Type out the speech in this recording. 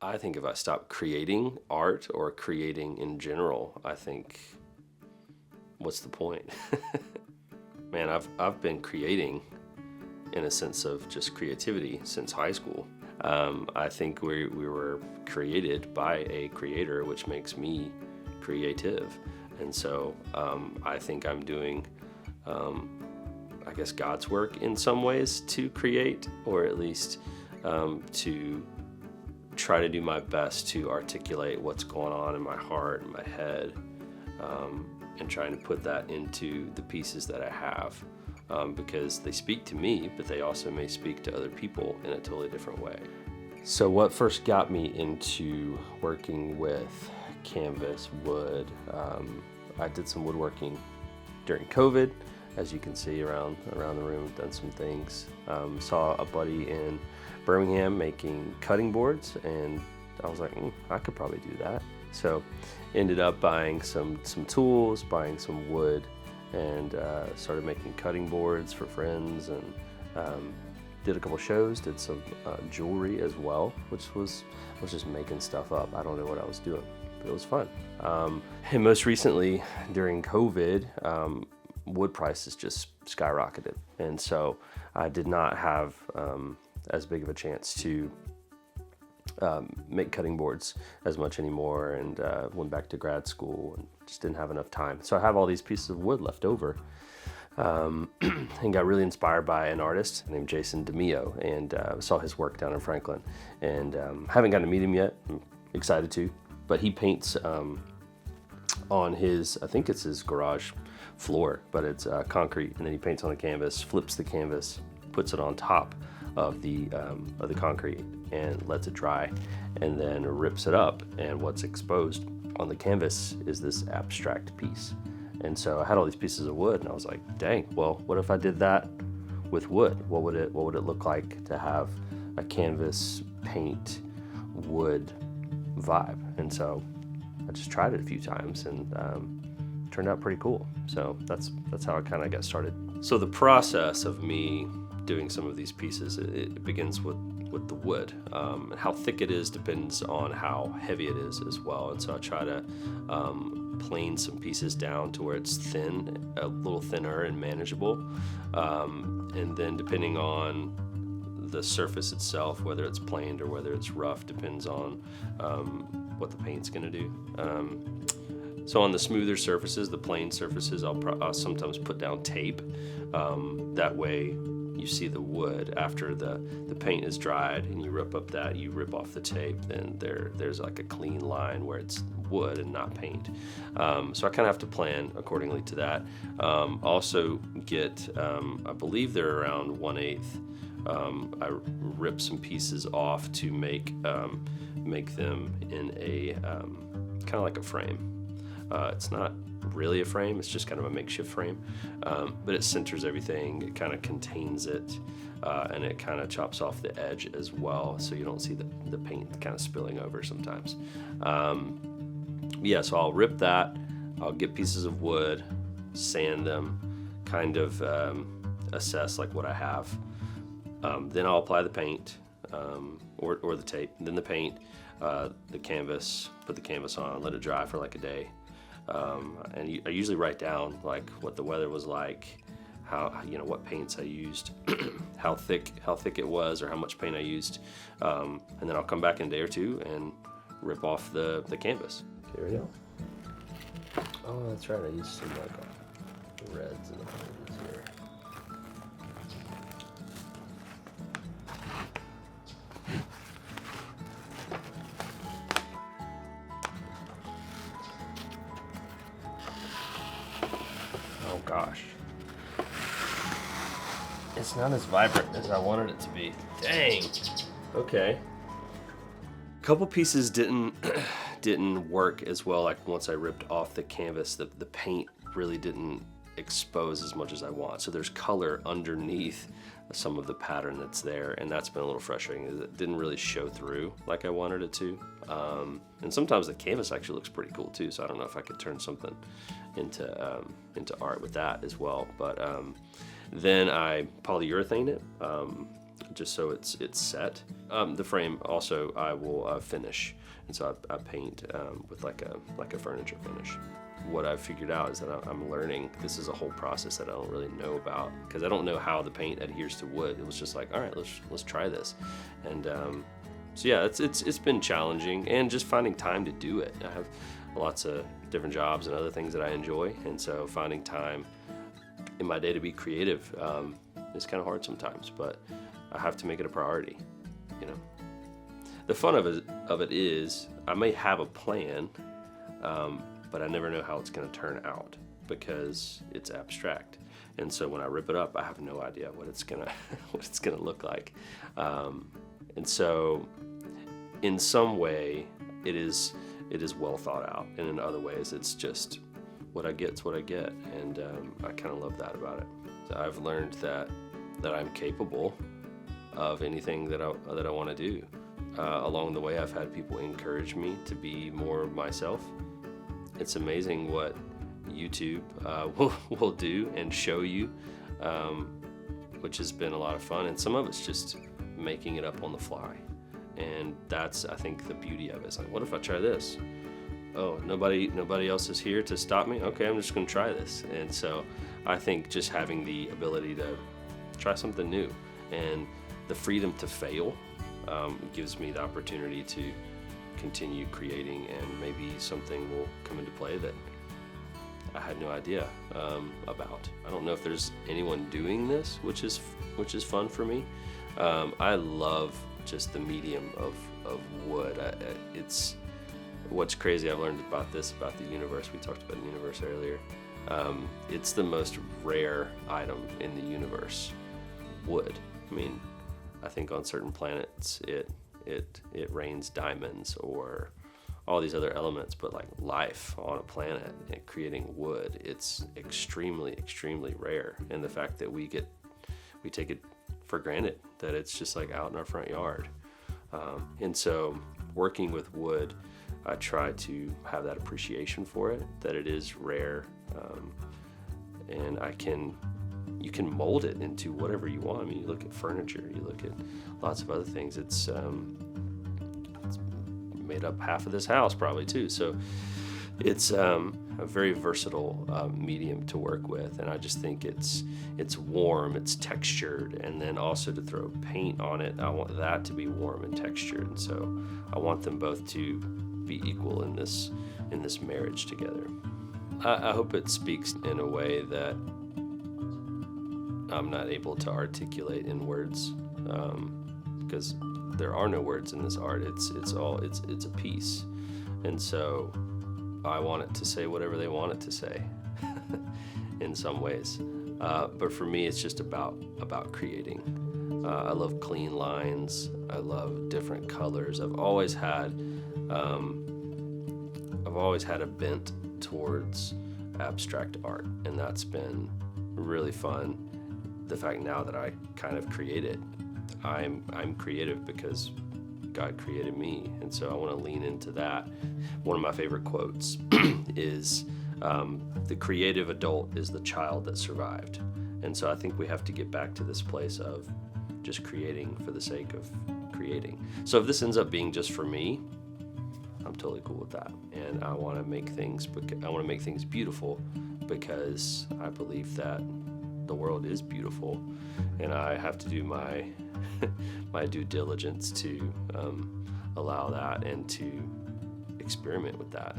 I think if I stop creating art or creating in general, I think, what's the point? Man, I've been creating in a sense of just creativity since high school. I think we were created by a creator, which makes me creative. And so I think I'm doing, I guess, God's work in some ways to create, or at least to try to do my best to articulate what's going on in my heart and my head, and trying to put that into the pieces that I have, because they speak to me, but they also may speak to other people in a totally different way. So what first got me into working with canvas, wood, I did some woodworking during COVID. As you can see around the room, I've done some things. Saw a buddy in Birmingham making cutting boards, and I was like, I could probably do that. So ended up buying some tools, buying some wood, and started making cutting boards for friends, and did a couple shows, did some jewelry as well, I was just making stuff up. I don't know what I was doing, but it was fun. And most recently during COVID, wood prices just skyrocketed, and so I did not have as big of a chance to make cutting boards as much anymore, and went back to grad school and just didn't have enough time. So I have all these pieces of wood left over, and got really inspired by an artist named Jason DeMio, and saw his work down in Franklin, and haven't gotten to meet him yet. I'm excited to, but he paints on his, I think it's his garage floor, but it's concrete, and then he paints on a canvas, flips the canvas, puts it on top of the concrete, and lets it dry, and then rips it up, and what's exposed on the canvas is this abstract piece. And so I had all these pieces of wood, and I was like, dang, well, what if I did that with wood? What would it look like to have a canvas paint wood vibe? And so I just tried it a few times, and turned out pretty cool. So that's how I kind of got started. So the process of me doing some of these pieces, it begins with the wood. How thick it is depends on how heavy it is as well. And so I try to plane some pieces down to where it's thin, a little thinner and manageable. And then depending on the surface itself, whether it's planed or whether it's rough, depends on what the paint's gonna do. So on the smoother surfaces, the plain surfaces, I'll sometimes put down tape. That way you see the wood after the paint is dried, and you rip off the tape, then there's like a clean line where it's wood and not paint. So I kind of have to plan accordingly to that. Also get, I believe they're around 1/8. I rip some pieces off to make them in a kind of like a frame. It's not really a frame, it's just kind of a makeshift frame, but it centers everything, it kind of contains it, and it kind of chops off the edge as well, so you don't see the paint kind of spilling over sometimes. So I'll rip that, I'll get pieces of wood, sand them, kind of assess like what I have. Then I'll apply the paint, or the tape, then the paint, the canvas, put the canvas on, let it dry for like a day. And I usually write down like what the weather was like, how, what paints I used, how thick it was, or how much paint I used. And then I'll come back in a day or two and rip off the canvas. Here we go. Oh, that's right. I used some like reds and oranges here. Oh gosh. It's not as vibrant as I wanted it to be. Dang. Okay. A couple pieces didn't work as well. Like once I ripped off the canvas, the paint really didn't expose as much as I want. So there's color underneath some of the pattern that's there, and that's been a little frustrating. It didn't really show through like I wanted it to. And sometimes the canvas actually looks pretty cool too. So I don't know if I could turn something into art with that as well. But then I polyurethane it just so it's set. The frame also I will finish, and so I paint with like a furniture finish. What I've figured out is that I'm learning. This is a whole process that I don't really know about, because I don't know how the paint adheres to wood. It was just like, all right, let's try this, and so yeah, it's been challenging, and just finding time to do it. I have lots of different jobs and other things that I enjoy, and so finding time in my day to be creative is kind of hard sometimes, but I have to make it a priority, you know. The fun of it is I may have a plan, but I never know how it's going to turn out because it's abstract. And so when I rip it up, I have no idea what it's gonna look like. And so in some way it is well thought out, and in other ways it's just what I get's what I get, and I kind of love that about it. So I've learned that I'm capable of anything that I want to do. Along the way, I've had people encourage me to be more myself. It's amazing what YouTube will do and show you, which has been a lot of fun, and some of it's just making it up on the fly. And that's, I think, the beauty of it. It's like, what if I try this? Oh, nobody else is here to stop me? Okay, I'm just gonna try this. And so I think just having the ability to try something new and the freedom to fail gives me the opportunity to continue creating, and maybe something will come into play that I had no idea about. I don't know if there's anyone doing this, which is fun for me. I love just the medium of wood. It's what's crazy. I've learned about the universe. We talked about the universe earlier. It's the most rare item in the universe, wood. I mean, I think on certain planets it rains diamonds or all these other elements, but like life on a planet and creating wood, it's extremely rare. And the fact that we take it for granted that it's just like out in our front yard. And so working with wood, I try to have that appreciation for it, that it is rare, and you can mold it into whatever you want. I mean, you look at furniture, you look at lots of other things. It's made up half of this house probably too. So it's a very versatile medium to work with, and I just think it's warm, it's textured, and then also to throw paint on it, I want that to be warm and textured, and so I want them both to be equal in this marriage together. I hope it speaks in a way that I'm not able to articulate in words, because there are no words in this art. It's a piece, and so I want it to say whatever they want it to say in some ways. But for me, it's just about creating. I love clean lines. I love different colors. I've always had a bent towards abstract art, and that's been really fun. The fact now that I kind of create it, I'm creative because God created me, and so I want to lean into that. One of my favorite quotes is, the creative adult is the child that survived. And so I think we have to get back to this place of just creating for the sake of creating. So if this ends up being just for me, I'm totally cool with that. And I want to make things beautiful, because I believe that the world is beautiful, and I have to do my my due diligence to allow that and to experiment with that.